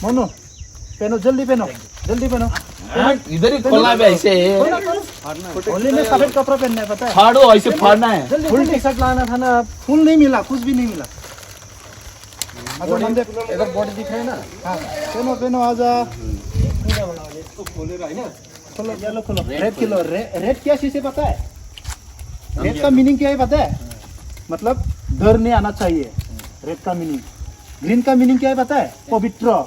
मोनू पहनो जल्दी पहनो इधर ही खोलना है ऐसे होली में सफेद कपड़ा पहनना है पता है फाड़ो ऐसे फाड़ना है फुल टी शर्ट लाना था ना फुल नहीं मिला कुछ भी नहीं मिला अगर हम देख इधर बॉडी दिख रहा है ना हाँ पहनो आजा खोलो येलो खोलो रेड क्या चीज है पता है रेड का मीनिंग क्या है पता है मतलब डर नहीं आना चाहिए रेड का मीनिंग ग्रीन का मीनिंग क्या है पता है पवित्र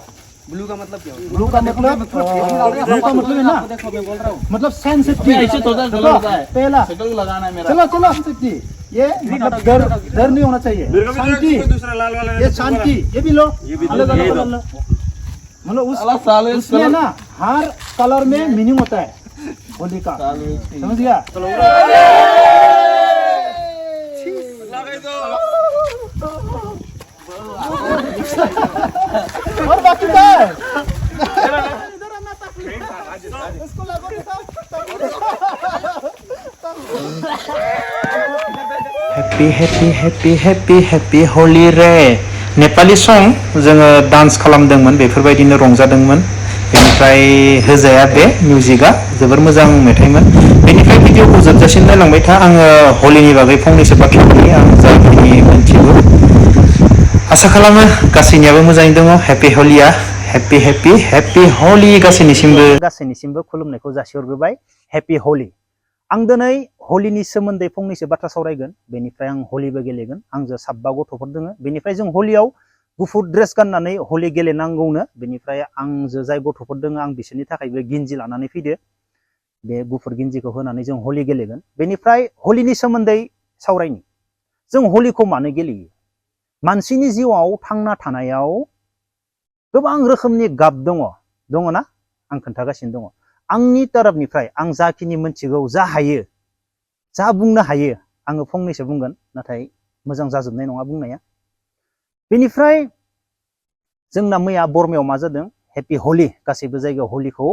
ब्लू का मतलब क्या ब्लू का मतलब है ना मतलब सेंसिटिव ऐसे तो होता है पहला शक्ल लगाना है मेरा चलो सेंसिटिव ये मतलब डर नहीं होना चाहिए शांति ये शांति ये भी लो अलग अलग मतलब उसमें ना हर कलर में मीनिंग होता है होली का समझ गया और बाकी क्या है Happy Holy रे नेपाली सं जोङो डान्स खालामदोंमोन बेफोरबायदिनो रंजादोंमोन बेनिफ्राय होजाया बे मिउजिकआ जोबोर मोजां मेथाइमोन बेनिफ्राय भिडिअखौ जोबजासिम नायलांबाय था आङो हलिनि बागै फंनैसो बाथ्रा बुंनि आं जाखिनि मोनथिगौ आसा खालामो गासैनियाबो मोजाङै दङ हेपि हलिया हेपि हलि गासैनिसिमबो खुलुमनायखौ जासिहरग्रोबाय हेपि हलि आं दिनै हलिनि सोमोन्दै फंनैसो बाथ्रा सावरायगोन बेनिफ्राय आं हलिबो गेलेगोन आंजों 7 गथ'फोर दङ बेनिफ्राय जों हलियाव गुफुर ड्रेस गाननानै हलि गेलेनांगौनो बेनिफ्राय आंजों जाय गथ'फोर दङ आं बिसोरनि थाखायबो गिन्जि लानानै फैदो बे गुफुर गिन्जिखौ होनानै जों हलि गेलेगोन बेनिफ्राय हलिनि सोमोन्दै सावरायनि जों हलिखौ मानो गेलेयो मानसिनि जिउआव थांना थानायाव गोबां रोखोमनि गाब दङ ना आं खोन्थागासिनो दङ आंनि तरफनिफ्राय आं जाखिनि मोनथिगौ जा हायो जा बुंनो हायो आङो फंनैसो बुंगोन नाथाय मोजां जाजोबनाय नङा बुंनाया बेनिफ्राय जोंना मैया बरमायाव मा जादों हेपि हलि गासैबो जायगायाव हलिखौ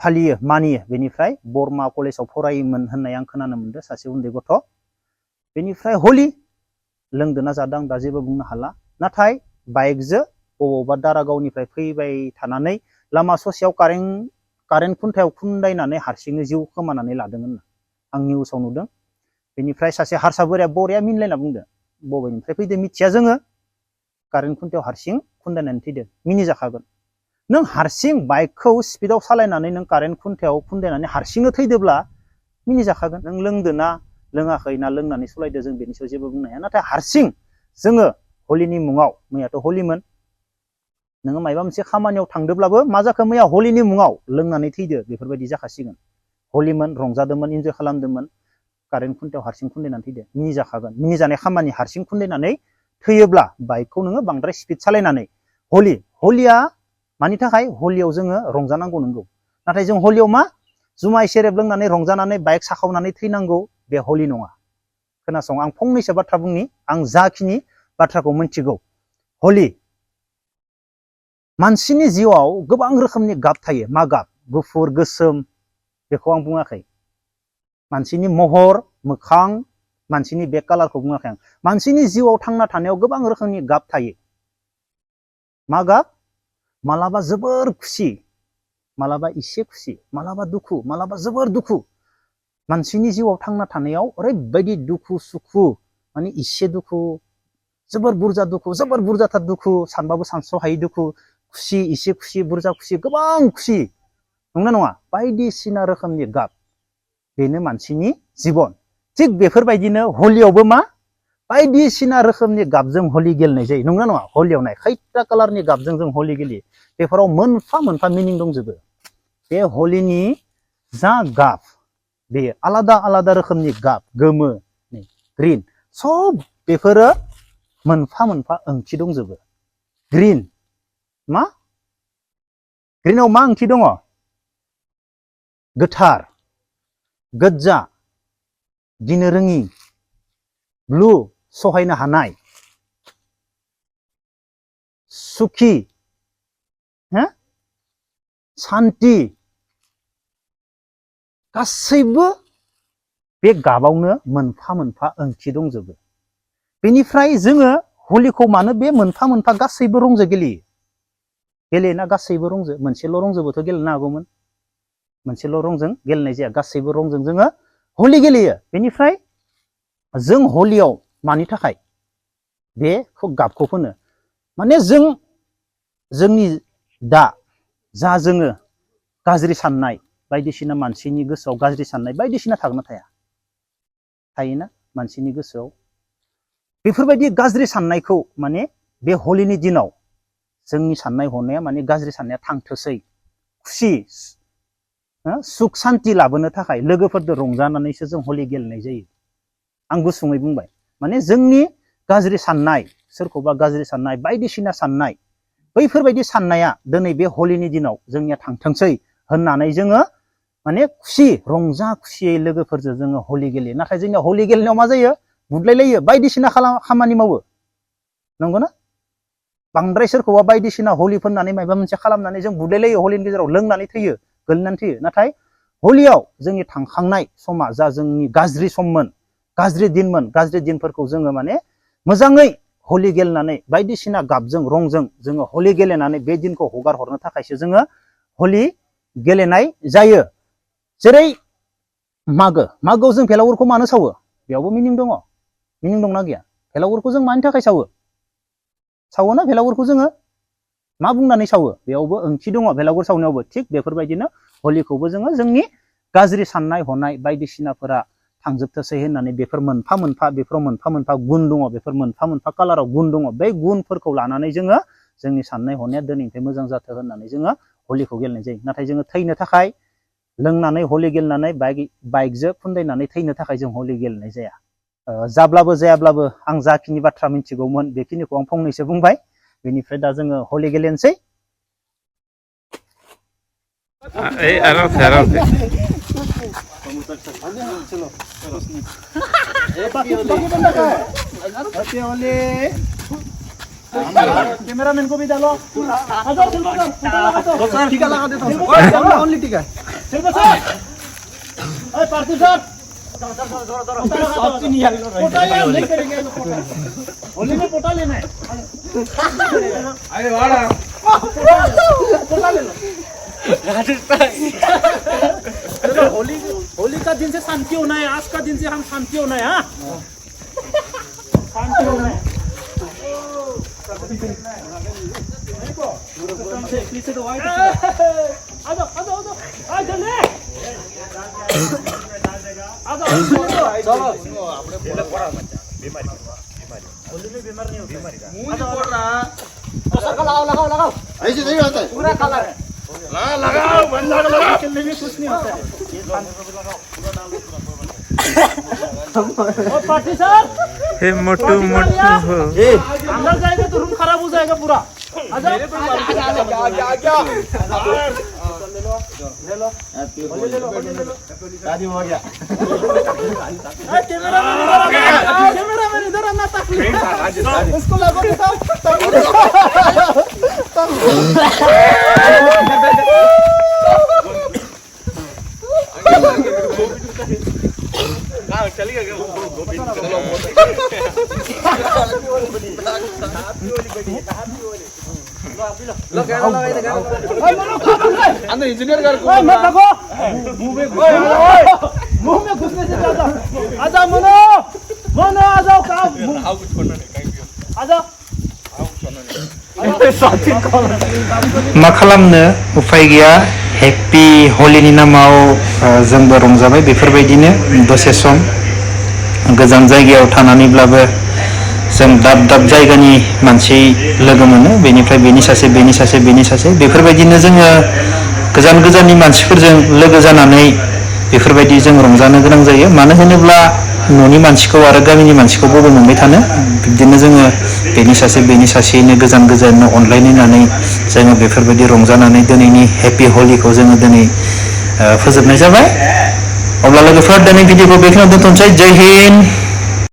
फालियो मानियो बेनिफ्राय बरमा कलेजाव फरायोमोन होननाय आं खोनानो मोनदों सासे उन्दै गथ' बेनिफ्राय हलि लोंदोना जादों आं दा जेबो बुंनो हाला नाथाय बाइकजों बबावबा दारागावनिफ्राय फैबाय थानानै लामा ससेयाव कारेन्ट खुन्थायाव खुन्दायनानै हारसिंनो जिउ खोमानानै लादों होनना आं निउसाव नुदों बेनिफ्राय सासे हारसा बोराया बरिया मिनिलायना बुंदों बबेनिफ्राय फैदों मिथिया जोङो कारेन्ट खुन्थायाव हारसिं खुन्दायनानै थैदों मिनिजाखागोन नों हारसिं बाइकखौ स्पिडआव सालायनानै नों कारेन्ट खुन्थायाव खुन्दायनानै हारसिंनो थैदोब्ला मिनिजाखागोन नों लोंदोना लोङाखै ना लोंनानै सलायदो जों बेनि सायाव जेबो बुंनो हाया नाथाय हारसिं जोङो हलिनि मुङाव मैयाथ' हलिमोन नोङो माबा मोनसे खामानियाव थांदोब्लाबो मा जाखो मैया हलिनि मुङाव लोंनानै थैदो बेफोरबायदि जाखासिगोन हलिमोन रंजादोंमोन इन्जय खालामदोंमोन कारेन्ट खुन्थायाव हारसिं खुन्दायनानै थैदो मिनिजाखागोन मिनिजानाय खामानि हारसिं खुन्दायनानै थैयोब्ला बाइकखौ नोङो बांद्राय स्पिड सालायनानै हलिया मानि थाखाय हलियाव जोङो रंजानांगौ नंगौ नाथाय जों हलियाव मा जुमाय सेरेब लोंनानै रंजानानै बाइक साखावनानै थैनांगौ बे हलि नङा खोनासं आं फंनैसो बाथ्रा बुंनि आं जाखिनि बाथ्राखौ मिथिगौ हलि मानसिनि जिउआव गोबां रोखोमनि गाब थायो मा गाब गुफुर गोसोम बेखौ आं बुङाखै मानसिनि महर मोखां मानसिनि बे कालारखौ बुङाखै आं मानसिनि जिउआव थांना थानायाव गोबां रोखोमनि गाब थायो मा गाब मालाबा जोबोर खुसि मालाबा एसे खुसि मालाबा दुखु मालाबा जोबोर दुखु मानसिनि जिउआव थांना थानायाव ओरैबायदि दुखु सुखु माने एसे दुखु जोबोर बुरजा दुखु जोबोर बुरजाथार दुखु सानबाबो सानस' हायै दुखु खुसि एसे खुसि बुरजा खुसि गोबां खुसि नंगौना नङा बायदिसिना रोखोमनि गाब बेनो मानसिनि जिबन थिग बेफोरबायदिनो हलियावबो मा बायदिसिना रोखोमनि गाबजों हलि गेलेनाय जायो नंगौना नङा हलियाव नाय खैथा कालारनि गाबजों जों हलि गेलेयो बेफोराव मोनफा मोनफा मिनिं दंजोबो बे हलिनि जा गाब बेयो आलादा आलादा रोखोमनि गाब गोमो ग्रिन सब बेफोरो मोनफा मोनफा ओंथि दंजोबो ग्रिनाव मा ओंथि दङ गोथार गोज्जा गिनो रोङि ब्लु सहायनो हानाय सुखि शान्ति गासैबो बे गाबावनो मोनफा मोनफा ओंथि दंजोबो बेनिफ्राय जोङो हलिखौ मानो बे मोनफा मोनफा गासैबो रंजा गेलेयो गेलेयोना गासैबो रंजों मोनसेल' रंजोंबोथ' गेलेनो हागौमोन मोनसेल' रंजों गेलेनाय जाया गासैबो रंजों जोङो हलि गेलेयो बेनिफ्राय जों हलियाव मानि थाखाय बे गाबखौ फोनो माने जोंनि दा जा जोङो गाज्रि साननाय बायदिसिना मानसिनि गोसोआव गाज्रि साननाय बायदिसिना थागोना थाया थायोना मानसिनि गोसोआव बेफोरबायदि गाज्रि साननायखौ माने बे हलिनि दिनाव जोंनि साननाय हनाया माने गाज्रि साननाया थांथोसै खुसि सुख शान्ति लाबोनो थाखाय लोगोफोरजों रंजानानैसो जों हलि गेलेनाय जायो आं गुसुङै बुंबाय माने जोंनि गाज्रि साननाय सोरखौबा गाज्रि साननाय बायदिसिना साननाय बैफोरबायदि साननाया दिनै बे हलिनि दिनाव जोंनिया थांथोंसै होननानै जोङो माने खुसि रंजा खुसियै लोगोफोरजों जोङो हलि गेलेयो नाथाय जोंनिया हलि गेलेनायाव मा जायो बुदलायलायो बायदिसिना खामानि मावो नंगौना बांद्राय सोरखौबा बायदिसिना हलि फोननानै माबा मोनसे खालामनानै जों बुदलायलायो हलिनि गेजेराव लोंनानै थैयो गोलैनानै थैयो नाथाय हलियाव जोंनि थांखांनाय समा जा जोंनि गाज्रि सममोन गाज्रि दिनमोन गाज्रि दिनफोरखौ जोङो माने मोजाङै हलि गेलेनानै बायदिसिना गाबजों रंजों जोङो हलि गेलेनानै बे दिनखौ हगार हरनो थाखायसो जोङो हलि गेलेनाय जायो जेरै मागोआव जों भेलागुरखौ मानो सावो बेयावबो मिनिं दंना गैया भेलागुरखौ जों मानि थाखाय सावोना भेलागुरखौ जोङो मा बुंनानै सावो बेयावबो ओंथि दङ भेलागुर सावनायावबो थिग बेफोरबायदिनो हलिखौबो जोङो जोंनि गाज्रि साननाय हनाय बायदिसिनाफोरा थांजोबथोसै होननानै बेफोर मोनफा मोनफा गुन दङ बेफोर मोनफा कालाराव गुन दङ बै गुनफोरखौ लानानै जोङो जोंनि साननाय हनाया दिनैनिफ्राय मोजां जाथों होननानै जोङो हलिखौ गेलेनाय जायो नाथाय जोङो थैनो थाखाय लोंनानै हलि गेलेनानै बाइकजों खुन्दायनानै थैनो थाखाय जों हलि गेलेनाय जाया जाब्लाबो जायाब्लाबो आं जाखिनि बाथ्रा मिथिगौमोन बेखिनिखौ आं फंनैसो बुंबाय बेनिफ्राय दा जोङो हलि गेलेनोसै कैमरामैन को भी डालो टीका लगा देता हूँ ओनली टीका पार्थी सर नहीं करेंगे होली में पोटा लेना है अरे वाड़ा पोटा ले लो होली का दिन से शांति होना है आज का दिन से हम शांति होना है हाँ शांति होना है पीछे तो वाइट आ जाओ आ जल्दी चलो बीमारी नहीं होती लगाओ ऐसे नहीं होता है पूरा कलर है लगाओ बंद लगाओ खेलने में कुछ नहीं होता है पार्टी सर मोटू अंदर जाएगा तो रूम खराब हो जाएगा पूरा आजा ले लो शादी हो गया कैमरामैन इधर आना उसको लगो चलिए अंदर इंजीनियर कर मत रखो मुंह में घुसने से ज्यादा आजा मनो आ जाओ काम आ जाओ मा खालामनो उफाय गैया हेपि हलिनि नामाव जोंबो रंजाबाय बेफोरबायदिनो दसे सम गोजान जायगायाव थानानैब्लाबो जों दाब जायगानि मानसि लोगो मोनो बेनिफ्राय बेनि सासे बेफोरबायदिनो जोङो गोजाननि मानसिफोरजों लोगो जानानै बेफोरबायदि जों रंजानो गोनां जायो मानो होनोब्ला न'नि मानसिखौ आरो गामिनि मानसिखौ बबे मोनबाय थानो बिदिनो जोङो बेनि सासेयैनो गोजान अनलायनानै जोङो बेफोरबायदि रंजानानै दिनैनि हेपि हलिखौ जोङो दिनै फोजोबनाय जाबाय अब्ला लोगोफोर दिनै भिडिअखौ बेखिनियाव दोनथ'नोसै जय हिन्द